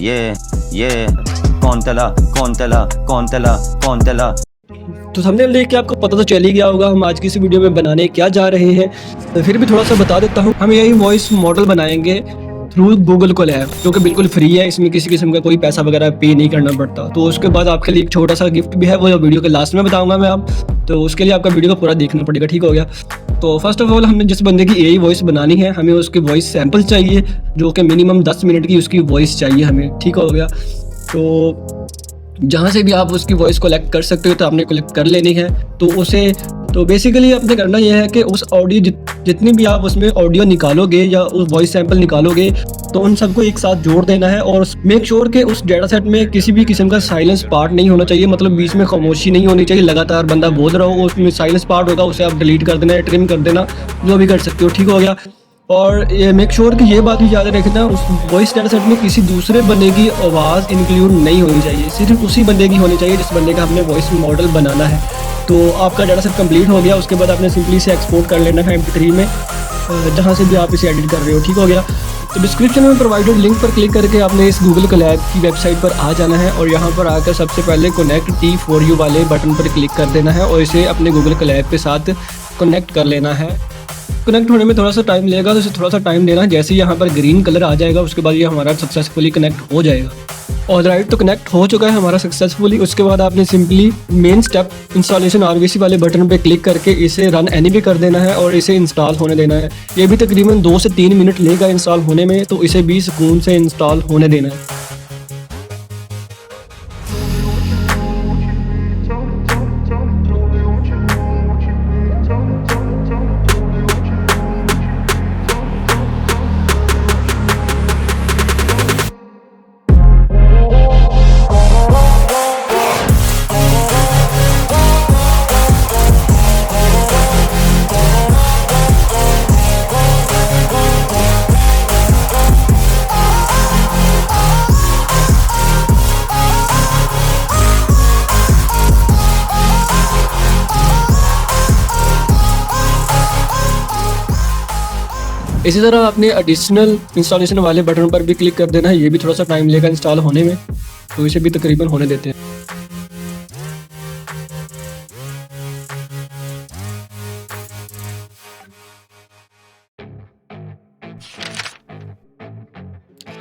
ये कौन तला। तो थंबनेल देख के आपको पता तो चल ही गया होगा हम आज की इस वीडियो में बनाने क्या जा रहे हैं। तो फिर भी थोड़ा सा बता देता हूँ। हम यही वॉइस मॉडल बनाएंगे थ्रू गूगल कोलैब, जो कि बिल्कुल फ्री है। इसमें किसी किस्म का कोई पैसा वगैरह पे नहीं करना पड़ता। तो उसके बाद आपके लिए एक छोटा सा गिफ्ट भी है, वो वीडियो के लास्ट में बताऊंगा मैं आप। तो उसके लिए आपका वीडियो को पूरा देखना पड़ेगा, ठीक हो गया। तो फर्स्ट ऑफ ऑल हमने जिस बंदे की यही वॉइस बनानी है, हमें उसकी वॉइस सैंपल चाहिए, जो कि मिनिमम 10 मिनट की उसकी वॉइस चाहिए हमें, ठीक हो गया। तो जहाँ से भी आप उसकी वॉइस कलेक्ट कर सकते हो तो आपने कलेक्ट कर लेनी है। तो बेसिकली आपने करना यह है कि उस ऑडियो जितनी भी आप उसमें ऑडियो निकालोगे या उस वॉइस सैंपल निकालोगे तो उन सबको एक साथ जोड़ देना है। और मेक श्योर कि उस डेटा सेट में किसी भी किस्म का साइलेंस पार्ट नहीं होना चाहिए, मतलब बीच में खामोशी नहीं होनी चाहिए। लगातार बंदा बोल रहा हो, उसमें साइलेंस पार्ट होगा, उसे आप डिलीट कर देना, ट्रिम कर देना, जो भी कर सकते हो, ठीक हो गया। और ये मेक श्योर कि ये बात भी याद रखना, उस वॉइस डेटा सेट में किसी दूसरे बंदे की आवाज़ इंक्लूड नहीं होनी चाहिए, सिर्फ उसी बंदे की होनी चाहिए जिस बंदे का हमने वॉइस मॉडल बनाना है। तो आपका डेटा सेट कंप्लीट हो गया। उसके बाद आपने सिंपली से एक्सपोर्ट कर लेना है MP3 में, जहाँ से भी आप इसे एडिट कर रहे हो, ठीक हो गया। तो डिस्क्रिप्शन में प्रोवाइडेड लिंक पर क्लिक करके आपने इस गूगल कोलैब की वेबसाइट पर आ जाना है और यहाँ पर आकर सबसे पहले कनेक्ट T4U वाले बटन पर क्लिक कर देना है और इसे अपने गूगल कोलैब के साथ कनेक्ट कर लेना है। कनेक्ट होने में थोड़ा सा टाइम लगेगा, तो इसे थोड़ा सा टाइम देना। जैसे ही यहाँ पर ग्रीन कलर आ जाएगा उसके बाद ये हमारा सक्सेसफुली कनेक्ट हो जाएगा। और राइट, तो कनेक्ट हो चुका है हमारा सक्सेसफुली। उसके बाद आपने simply main step installation RVC वाले बटन पे क्लिक करके इसे रन एनी भी कर देना है और इसे इंस्टॉल होने देना है। ये भी तकरीबन 2 से 3 मिनट लेगा इंस्टॉल होने में, तो इसे भी सुकून से इंस्टॉल होने देना है। इसी तरह आपने एडिशनल इंस्टॉलेशन वाले बटन पर भी क्लिक कर देना है। ये भी थोड़ा सा टाइम लेगा इंस्टॉल होने में, तो इसे भी तकरीबन होने देते हैं।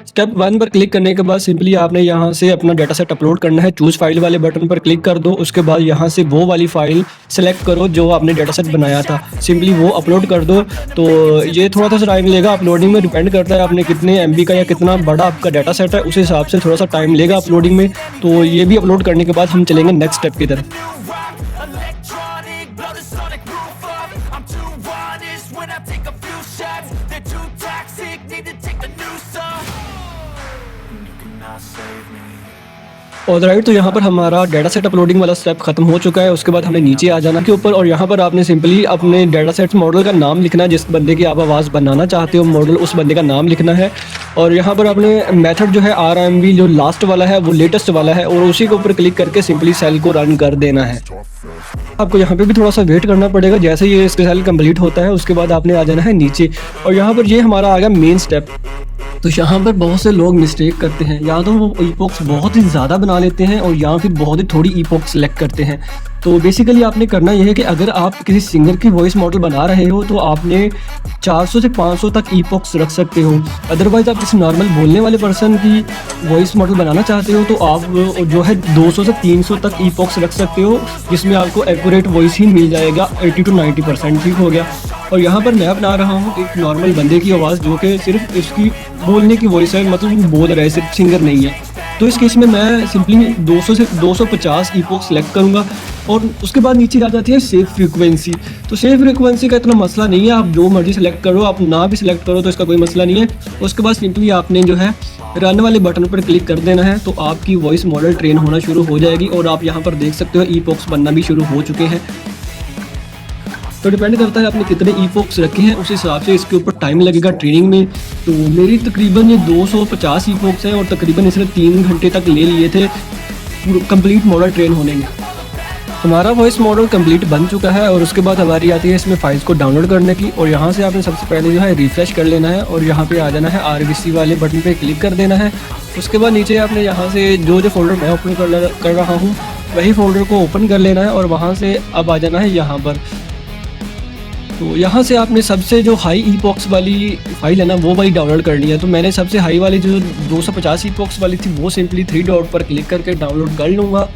स्टेप 1 पर क्लिक करने के बाद सिंपली आपने यहाँ से अपना डेटा सेट अपलोड करना है। चूज़ फाइल वाले बटन पर क्लिक कर दो। उसके बाद यहाँ से वो वाली फाइल सेलेक्ट करो जो आपने डेटा सेट बनाया था, सिंपली वो अपलोड कर दो। तो ये थोड़ा सा टाइम लेगा, अपलोडिंग में डिपेंड करता है आपने कितने MB का या कितना बड़ा आपका डेटा सेट है, उस हिसाब से थोड़ा सा टाइम लेगा अपलोडिंग में। तो ये भी अपलोड करने के बाद हम चलेंगे नेक्स्ट स्टेप की तरफ। और राइट, तो यहाँ पर हमारा डेटा सेट अपलोडिंग वाला स्टेप खत्म हो चुका है। उसके बाद हमें नीचे आ जाना के ऊपर और यहाँ पर आपने सिंपली अपने डेटा सेट मॉडल का नाम लिखना है। जिस बंदे की आप आवाज़ बनाना चाहते हो मॉडल, उस बंदे का नाम लिखना है। और यहाँ पर आपने मेथड जो है RMB जो लास्ट वाला है वो लेटेस्ट वाला है और उसी के ऊपर क्लिक करके सिंपली सेल को रन कर देना है। आपको यहाँ पे भी थोड़ा सा वेट करना पड़ेगा। जैसे ये इसका सेल कंप्लीट होता है उसके बाद आपने आ जाना है नीचे और यहाँ पर ये हमारा आ गया मेन स्टेप। तो यहाँ पर बहुत से लोग मिस्टेक करते हैं, या तो वो ईपॉक्स बहुत ही ज़्यादा बना लेते हैं और या फिर बहुत ही थोड़ी ईपॉक्स सेलेक्ट करते हैं। तो बेसिकली आपने करना यह है कि अगर आप किसी सिंगर की वॉइस मॉडल बना रहे हो तो आपने 400 से 500 तक ईपॉक्स रख सकते हो। अदरवाइज़ आप किसी नॉर्मल बोलने वाले पर्सन की वॉइस मॉडल बनाना चाहते हो तो आप जो है 200 से 300 तक ईपॉक्स रख सकते हो, जिसमें आपको एक्यूरेट वॉइस ही मिल जाएगा 80 to 90%, ठीक हो गया। और यहाँ पर मैं बना रहा हूँ एक नॉर्मल बंदे की आवाज़ जो कि सिर्फ इसकी बोलने की वॉइस है, मतलब बोल रहा है, सिर्फ सिंगर नहीं है। तो इस केस में मैं सिंपली 200 से 250 ईपॉक्स सेलेक्ट करूँगा और उसके बाद नीचे आ जाती है सेव फ्रीक्वेंसी। तो सेव फ्रीक्वेंसी का इतना मसला नहीं है, आप जो मर्जी सेलेक्ट करो, आप ना भी सिलेक्ट करो तो इसका कोई मसला नहीं है। उसके बाद सिंपली आपने जो है रन वाले बटन पर क्लिक कर देना है, तो आपकी वॉइस मॉडल ट्रेन होना शुरू हो जाएगी और आप यहाँ पर देख सकते हो ईपॉक्स बनना भी शुरू हो चुके हैं। तो डिपेंड करता है आपने कितने ईपॉक्स रखे हैं, उस हिसाब से इसके ऊपर टाइम लगेगा ट्रेनिंग में। तो मेरी तकरीबन ये 250 ईपॉक्स हैं और तकरीबन इसने 3 घंटे तक ले लिए थे कंप्लीट मॉडल ट्रेन होने में। हमारा वॉइस मॉडल कंप्लीट बन चुका है और उसके बाद हमारी आती है इसमें फाइल्स को डाउनलोड करने की। और यहाँ से आपने सबसे पहले जो है रिफ्रेश कर लेना है और यहाँ पे आ जाना है RVC वाले बटन पे क्लिक कर देना है। उसके बाद नीचे आपने यहाँ से जो फोल्डर मैं ओपन कर रहा हूँ वही फोल्डर को ओपन कर लेना है और वहाँ से अब आ जाना है यहाँ पर। तो यहाँ से आपने सबसे जो हाई ईपॉक्स वाली फाइल है ना वो वाली डाउनलोड करनी है। तो मैंने सबसे हाई वाली जो 250 ईपॉक्स वाली थी वो सिंपली 3 डॉट पर क्लिक करके डाउनलोड कर लूँगा।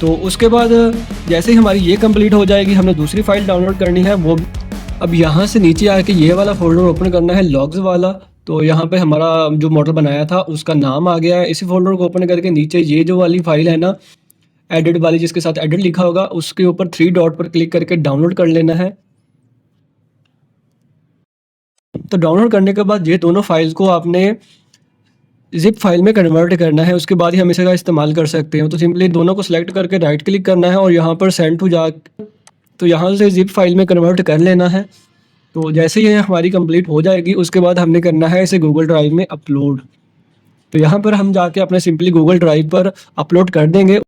तो उसके बाद जैसे ही हमारी ये कंप्लीट हो जाएगी हमने दूसरी फाइल डाउनलोड करनी है वो। अब यहाँ से नीचे आके ये वाला फोल्डर ओपन करना है लॉग्स वाला। तो यहाँ पे हमारा जो मॉडल बनाया था उसका नाम आ गया है। इसी फोल्डर को ओपन करके नीचे ये जो वाली फाइल है ना एडिट वाली जिसके साथ एडिट लिखा होगा उसके ऊपर 3 डॉट पर क्लिक करके डाउनलोड कर लेना है। तो डाउनलोड करने के बाद ये दोनों फाइल्स को आपने जिप फाइल में कन्वर्ट करना है, उसके बाद ही हम इसका इस्तेमाल कर सकते हैं। तो सिंपली दोनों को सिलेक्ट करके राइट क्लिक करना है और यहाँ पर सेंड टू जा तो यहाँ से जिप फाइल में कन्वर्ट कर लेना है। तो जैसे ही हमारी कंप्लीट हो जाएगी उसके बाद हमने करना है इसे गूगल ड्राइव में अपलोड। तो यहाँ पर हम जाके अपने सिंपली गूगल ड्राइव पर अपलोड कर देंगे।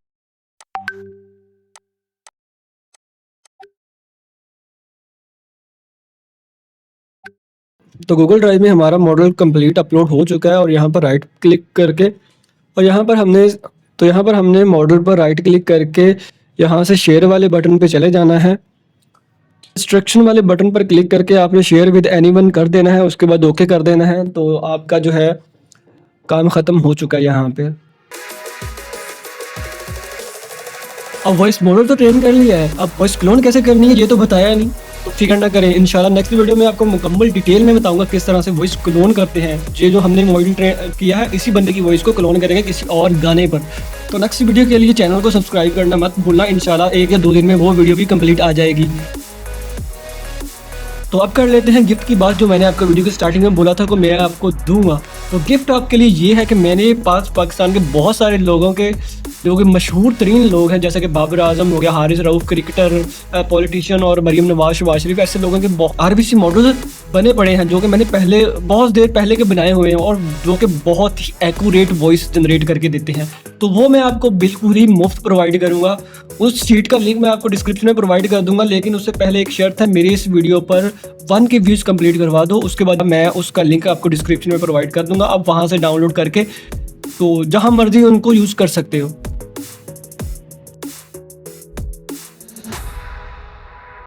तो गूगल ड्राइव में हमारा मॉडल कंप्लीट अपलोड हो चुका है और यहाँ पर राइट क्लिक करके और यहाँ पर हमने मॉडल पर राइट क्लिक करके यहाँ से शेयर वाले बटन पे चले जाना है। इंस्ट्रक्शन वाले बटन पर क्लिक करके आपने शेयर विद एनीवन कर देना है, उसके बाद ओके कर देना है। तो आपका जो है काम ख़त्म हो चुका है यहाँ पे। अब वॉइस मॉडल तो ट्रेन कर लिया है, अब वॉइस क्लोन कैसे करनी है ये तो बताया नहीं। तो फिक्र ना करें, इंशाल्लाह नेक्स्ट वीडियो में आपको मुकम्मल डिटेल में बताऊंगा किस तरह से वॉइस क्लोन करते हैं। ये जो हमने मॉडल ट्रेन किया है इसी बंदे की वॉइस को क्लोन करेंगे किसी और गाने पर। तो नेक्स्ट वीडियो के लिए चैनल को सब्सक्राइब करना मत भूलना। इंशाल्लाह 1 या 2 दिन में वो वीडियो भी कंप्लीट आ जाएगी। तो अब कर लेते हैं गिफ्ट की बात, जो मैंने आपको वीडियो के स्टार्टिंग में बोला था कि मैं आपको दूंगा। तो गिफ्ट आपके लिए ये है कि मैंने पाकिस्तान के बहुत सारे लोगों के जो कि मशहूर तरीन लोग हैं जैसे कि बाबर आजम हो गया, हारिस रऊफ़ क्रिकेटर, पॉलिटिशियन और मरीम नवाज, शहबाज शरीफ, ऐसे लोगों के RVC मॉडल बने पड़े हैं जो कि मैंने बहुत देर पहले के बनाए हुए हैं और जो कि बहुत ही एक्यूरेट वॉइस जनरेट करके देते हैं। तो वो मैं आपको बिल्कुल ही मुफ्त प्रोवाइड करूँगा। उस शीट का लिंक मैं आपको डिस्क्रिप्शन में प्रोवाइड कर दूंगा, लेकिन उससे पहले एक शर्त है, मेरी इस वीडियो पर 1 के व्यूज़ कंप्लीट करवा दो, उसके बाद मैं उसका लिंक आपको डिस्क्रिप्शन में प्रोवाइड कर दूंगा। आप वहाँ से डाउनलोड करके तो जहाँ मर्जी उनको यूज़ कर सकते हो।